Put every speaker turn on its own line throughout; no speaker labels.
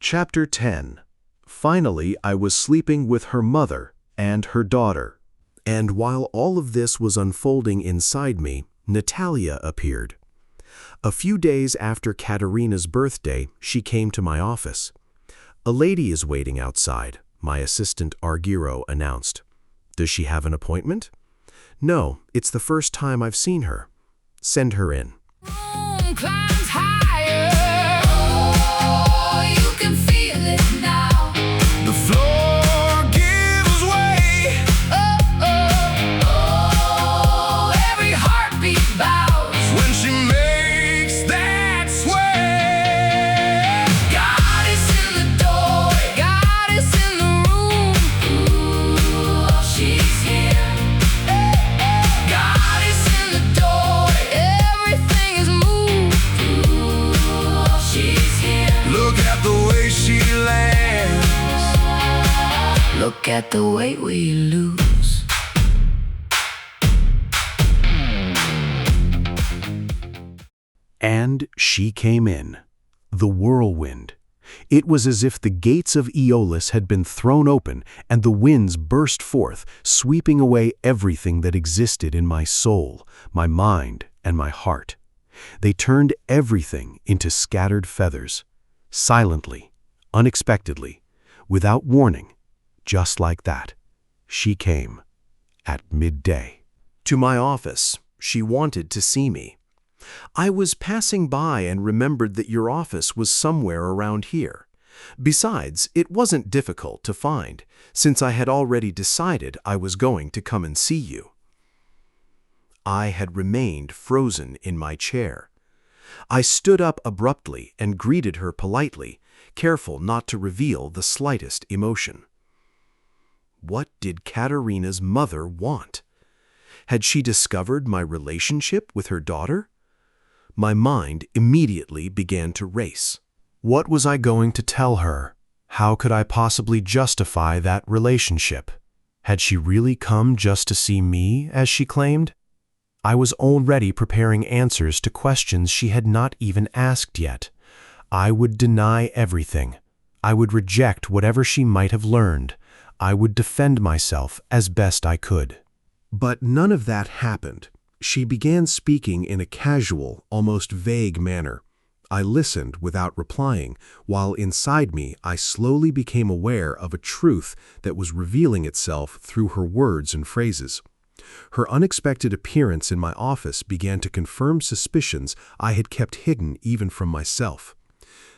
Chapter 10. Finally, I was sleeping with her mother and her daughter. And while all of this was unfolding inside me, Natalia appeared. A few days after Katerina's birthday, she came to my office. "A lady is waiting outside," my assistant Argiro announced. "Does she have an appointment?" "No, it's the first time I've seen her." "Send her in."
Climbs higher. Oh, you can feel it now. The floor gives way. Oh, oh, oh. Every heartbeat bows when she makes that sway. God is in the door. God is in the room. Ooh, she's here. God is in the door. Everything is moved. Ooh, she's here. Look at the way she lands. Look at the way we lose.
And she came in. The whirlwind. It was as if the gates of Aeolus had been thrown open and the winds burst forth, sweeping away everything that existed in my soul, my mind, and my heart. They turned everything into scattered feathers. Silently, unexpectedly, without warning, just like that, she came at midday. To my office, she wanted to see me. "I was passing by and remembered that your office was somewhere around here. Besides, it wasn't difficult to find, since I had already decided I was going to come and see you." I had remained frozen in my chair. I stood up abruptly and greeted her politely, careful not to reveal the slightest emotion. What did Katerina's mother want? Had she discovered my relationship with her daughter? My mind immediately began to race. What was I going to tell her? How could I possibly justify that relationship? Had she really come just to see me, as she claimed? I was already preparing answers to questions she had not even asked yet. I would deny everything. I would reject whatever she might have learned. I would defend myself as best I could. But none of that happened. She began speaking in a casual, almost vague manner. I listened without replying, while inside me I slowly became aware of a truth that was revealing itself through her words and phrases. Her unexpected appearance in my office began to confirm suspicions I had kept hidden even from myself.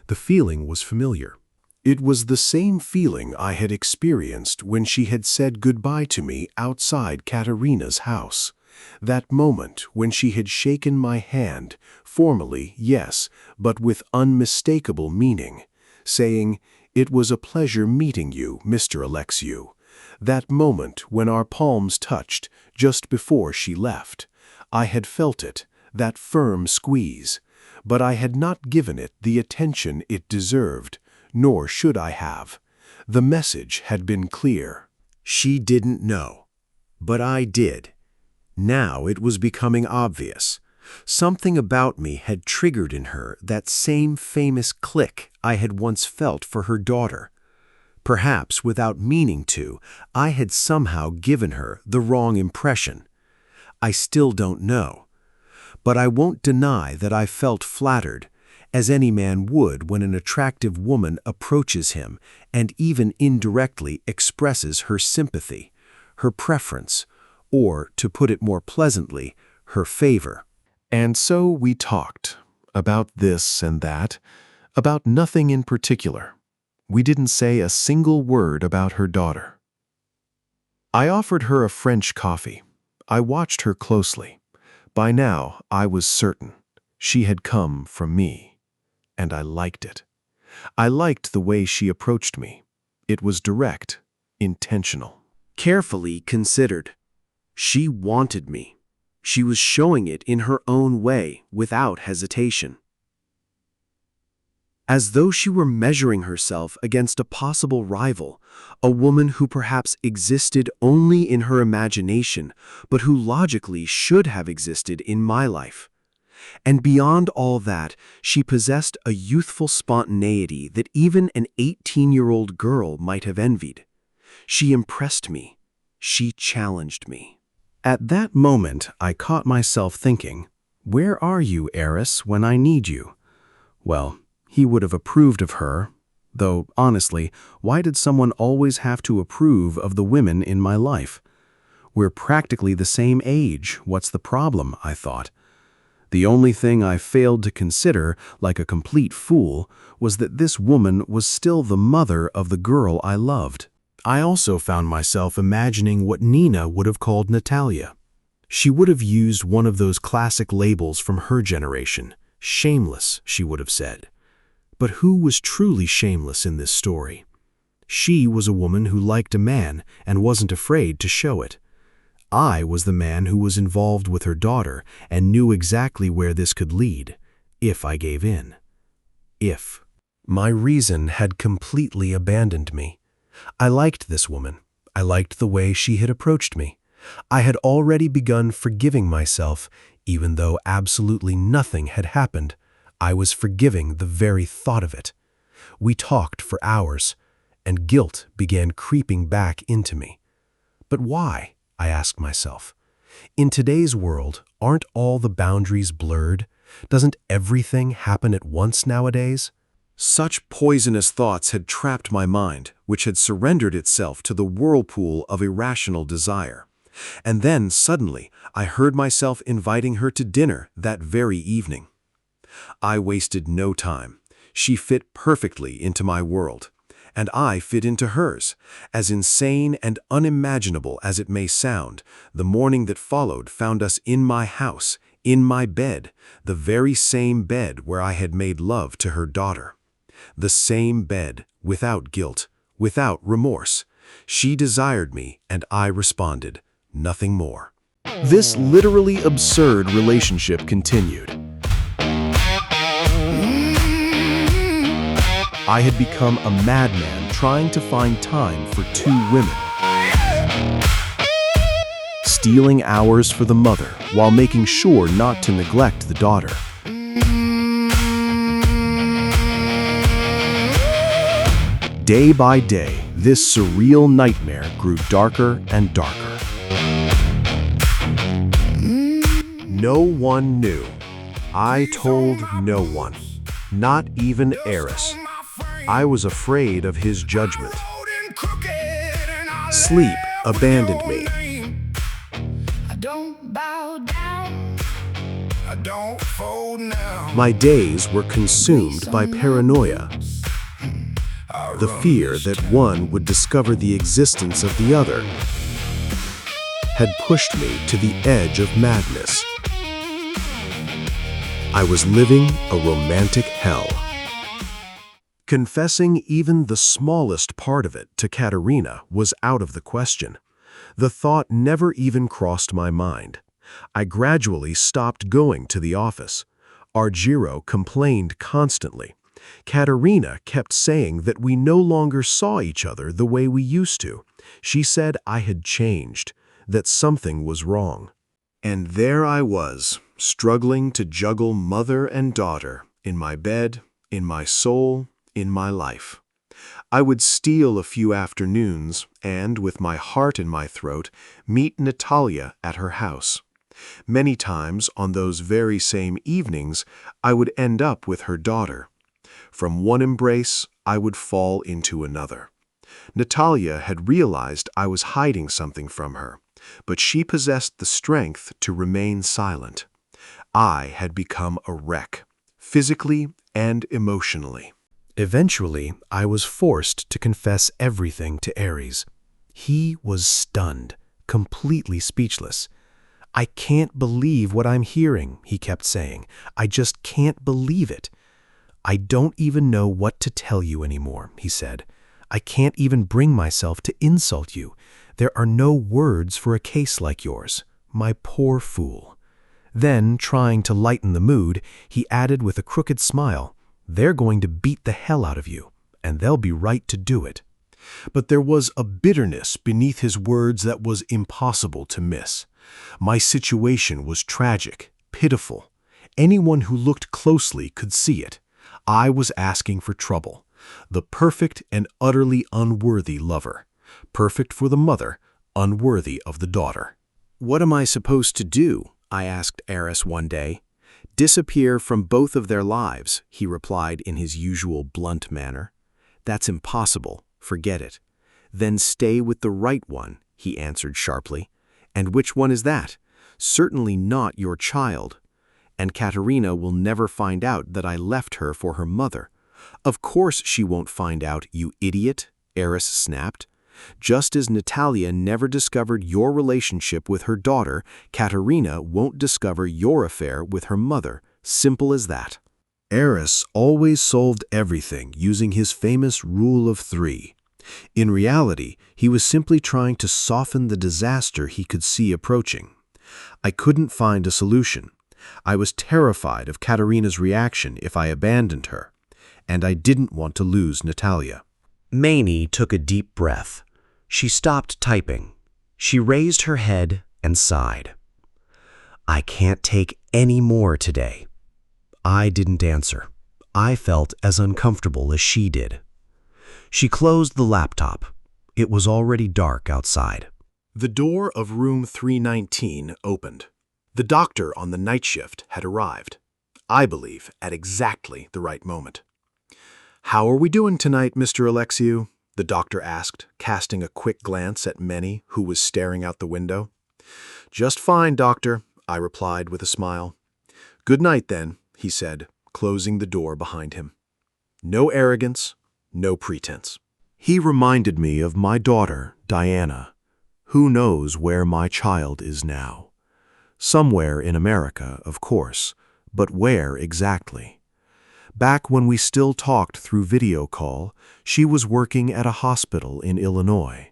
The feeling was familiar. It was the same feeling I had experienced when she had said goodbye to me outside Katerina's house. That moment when she had shaken my hand, formally, yes, but with unmistakable meaning, saying, "It was a pleasure meeting you, Mr. Alexiou." That moment when our palms touched, just before she left. I had felt it, that firm squeeze, but I had not given it the attention it deserved, nor should I have. The message had been clear. She didn't know, but I did. Now it was becoming obvious. Something about me had triggered in her that same famous click I had once felt for her daughter. Perhaps without meaning to, I had somehow given her the wrong impression. I still don't know. But I won't deny that I felt flattered, as any man would when an attractive woman approaches him and even indirectly expresses her sympathy, her preference, or, to put it more pleasantly, her favor. And so we talked, about this and that, about nothing in particular. We didn't say a single word about her daughter. I offered her a French coffee. I watched her closely. By now, I was certain. She had come from me. And I liked it. I liked the way she approached me. It was direct, intentional, carefully considered. She wanted me. She was showing it in her own way, without hesitation. As though she were measuring herself against a possible rival, a woman who perhaps existed only in her imagination, but who logically should have existed in my life. And beyond all that, she possessed a youthful spontaneity that even an 18-year-old girl might have envied. She impressed me. She challenged me. At that moment, I caught myself thinking, "Where are you, heiress, when I need you?" Well, he would have approved of her, though, honestly, why did someone always have to approve of the women in my life? We're practically the same age. What's the problem, I thought. The only thing I failed to consider, like a complete fool, was that this woman was still the mother of the girl I loved. I also found myself imagining what Nina would have called Natalia. She would have used one of those classic labels from her generation. Shameless, she would have said. But who was truly shameless in this story? She was a woman who liked a man and wasn't afraid to show it. I was the man who was involved with her daughter and knew exactly where this could lead, if I gave in. If. My reason had completely abandoned me. I liked this woman. I liked the way she had approached me. I had already begun forgiving myself, even though absolutely nothing had happened. I was forgiving the very thought of it. We talked for hours, and guilt began creeping back into me. But why? I asked myself. In today's world, aren't all the boundaries blurred? Doesn't everything happen at once nowadays? Such poisonous thoughts had trapped my mind, which had surrendered itself to the whirlpool of irrational desire. And then, suddenly, I heard myself inviting her to dinner that very evening. I wasted no time. She fit perfectly into my world, and I fit into hers. As insane and unimaginable as it may sound, the morning that followed found us in my house, in my bed, the very same bed where I had made love to her daughter. The same bed, without guilt, without remorse. She desired me, and I responded, nothing more. This literally absurd relationship continued. I had become a madman trying to find time for two women. Stealing hours for the mother while making sure not to neglect the daughter. Day by day, this surreal nightmare grew darker and darker. No one knew. I told no one, not even Eris. I was afraid of his judgment. Sleep abandoned me. My days were consumed by paranoia. The fear that one would discover the existence of the other had pushed me to the edge of madness. I was living a romantic hell. Confessing even the smallest part of it to Katerina was out of the question. The thought never even crossed my mind. I gradually stopped going to the office. Argiro complained constantly. Katerina kept saying that we no longer saw each other the way we used to. She said I had changed, that something was wrong. And there I was, struggling to juggle mother and daughter, in my bed, in my soul, in my life. I would steal a few afternoons and, with my heart in my throat, meet Natalia at her house. Many times on those very same evenings, I would end up with her daughter. From one embrace, I would fall into another. Natalia had realized I was hiding something from her, but she possessed the strength to remain silent. I had become a wreck, physically and emotionally. Eventually, I was forced to confess everything to Ares. He was stunned, completely speechless. "I can't believe what I'm hearing," he kept saying. "I just can't believe it." "I don't even know what to tell you anymore," he said. "I can't even bring myself to insult you. There are no words for a case like yours. My poor fool." Then, trying to lighten the mood, he added with a crooked smile, "They're going to beat the hell out of you, and they'll be right to do it." But there was a bitterness beneath his words that was impossible to miss. My situation was tragic, pitiful. Anyone who looked closely could see it. I was asking for trouble. The perfect and utterly unworthy lover. Perfect for the mother, unworthy of the daughter. "What am I supposed to do?" I asked Eris one day. "Disappear from both of their lives," he replied in his usual blunt manner. "That's impossible. Forget it." "Then stay with the right one," he answered sharply. "And which one is that?" "Certainly not your child. And Katerina will never find out that I left her for her mother." "Of course she won't find out, you idiot," Eris snapped. "Just as Natalia never discovered your relationship with her daughter, Katerina won't discover your affair with her mother. Simple as that." Eris always solved everything using his famous rule of 3. In reality, he was simply trying to soften the disaster he could see approaching. I couldn't find a solution. I was terrified of Katerina's reaction if I abandoned her, and I didn't want to lose Natalia. Mamie took a deep breath. She stopped typing. She raised her head and sighed. "I can't take any more today." I didn't answer. I felt as uncomfortable as she did. She closed the laptop. It was already dark outside. The door of room 319 opened. The doctor on the night shift had arrived. I believe at exactly the right moment. "How are we doing tonight, Mr. Alexiou?" the doctor asked, casting a quick glance at Manny, who was staring out the window. "Just fine, doctor," I replied with a smile. "Good night, then," he said, closing the door behind him. No arrogance, no pretense. He reminded me of my daughter, Diana. Who knows where my child is now? Somewhere in America, of course, but where exactly? Back when we still talked through video call, she was working at a hospital in Illinois.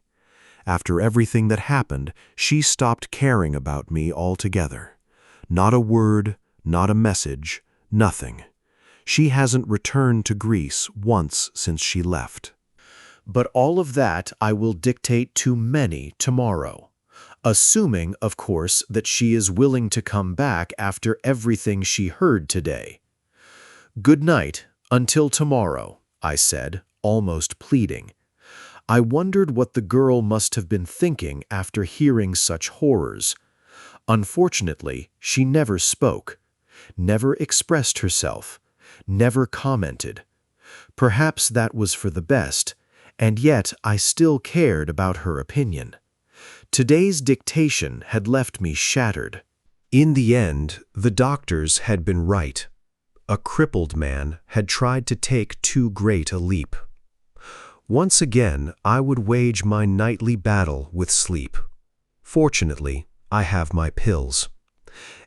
After everything that happened, she stopped caring about me altogether. Not a word, not a message, nothing. She hasn't returned to Greece once since she left. But all of that I will dictate to Manny tomorrow. Assuming, of course, that she is willing to come back after everything she heard today. "Good night, until tomorrow," I said, almost pleading. I wondered what the girl must have been thinking after hearing such horrors. Unfortunately, she never spoke, never expressed herself, never commented. Perhaps that was for the best, and yet I still cared about her opinion. Today's dictation had left me shattered. In the end, the doctors had been right. A crippled man had tried to take too great a leap. Once again, I would wage my nightly battle with sleep. Fortunately, I have my pills.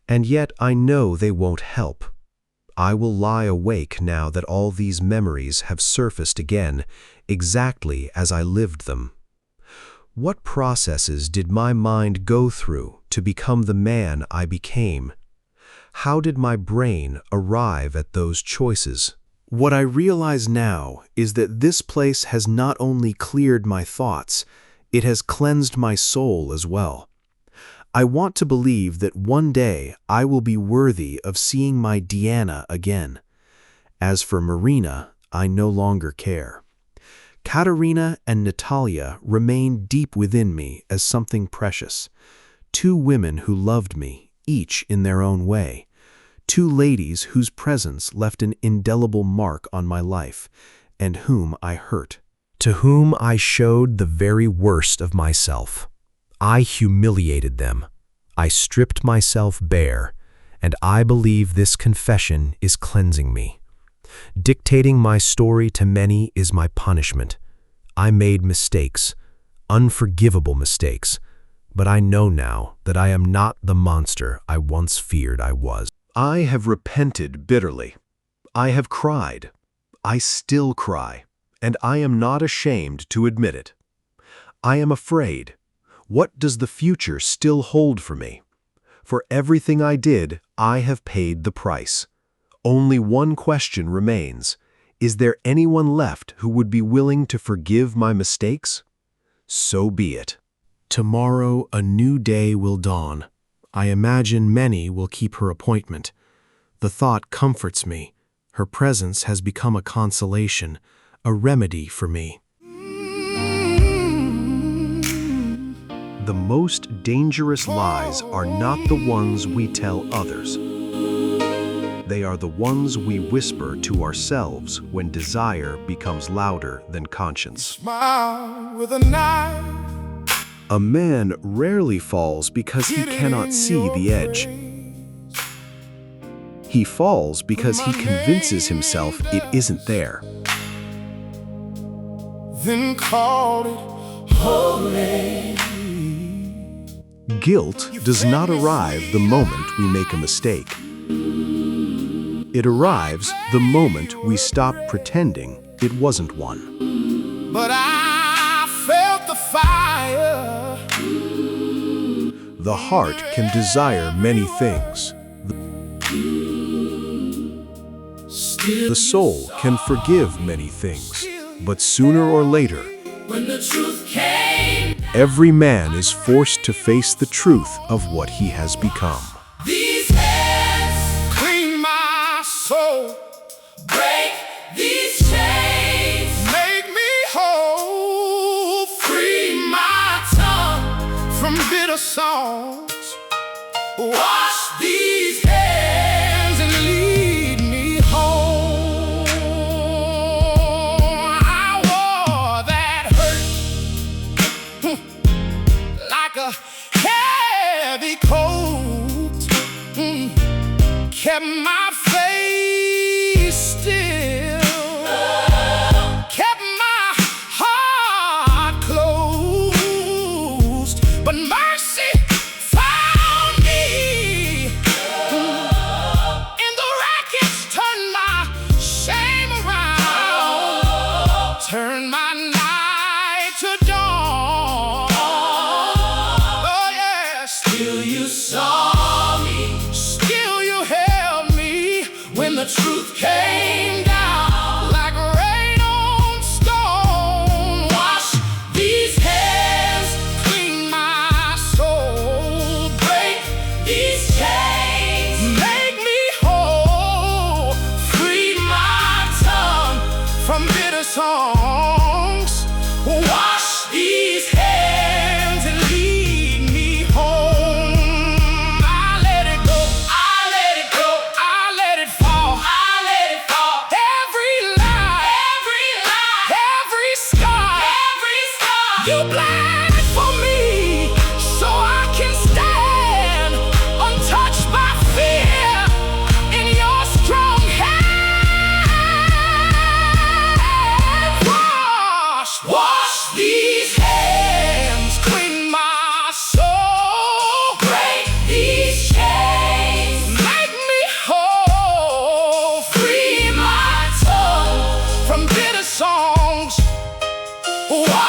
And yet I know they won't help. I will lie awake now that all these memories have surfaced again, exactly as I lived them. What processes did my mind go through to become the man I became? How did my brain arrive at those choices? What I realize now is that this place has not only cleared my thoughts, it has cleansed my soul as well. I want to believe that one day I will be worthy of seeing my Diana again. As for Marina, I no longer care. Katerina and Natalia remain deep within me as something precious. 2 women who loved me, each in their own way. 2 ladies whose presence left an indelible mark on my life, and whom I hurt. To whom I showed the very worst of myself. I humiliated them. I stripped myself bare, and I believe this confession is cleansing me. Dictating my story to many is my punishment. I made mistakes, unforgivable mistakes, but I know now that I am not the monster I once feared I was. I have repented bitterly. I have cried. I still cry, and I am not ashamed to admit it. I am afraid. What does the future still hold for me? For everything I did, I have paid the price. Only one question remains. Is there anyone left who would be willing to forgive my mistakes? So be it. Tomorrow a new day will dawn. I imagine Manny will keep her appointment. The thought comforts me. Her presence has become a consolation, a remedy for me. The most dangerous lies are not the ones we tell others. They are the ones we whisper to ourselves when desire becomes louder than conscience.
Smile with a knife.
A man rarely falls because he cannot see the edge. He falls because he convinces himself it isn't there.
Then call it holy.
Guilt does not arrive the moment we make a mistake. It arrives the moment we stop pretending it wasn't one.
But I felt the fire.
The heart can desire many things. The soul can forgive many things. But sooner or later,
When the truth came,
every man is forced to face the truth of what he has become.
these hands clean my soul. Break these chains, make me whole. Free my tongue from bitter songs. Wash these hands and lead me home. I wore that hurt like a heavy coat. Kept my face still. Kept my heart closed. But mercy found me. In the wreckage, turned my shame around. Turned my night to dawn. Oh yes, still you saw me. Still you held me when the truth came down like rain on stone. Wash these hands, clean my soul. Break these chains, make me whole. Free my tongue from bitter songs. Wash these hands and lead me home. I let it go, I let it go, I let it fall, I let it fall. Every lie, every scar, you bled for me, so I can stand untouched by fear in your strong hand. Wash these hands, clean my soul. Break these chains, make me whole. Free my tongue from bitter songs. Wash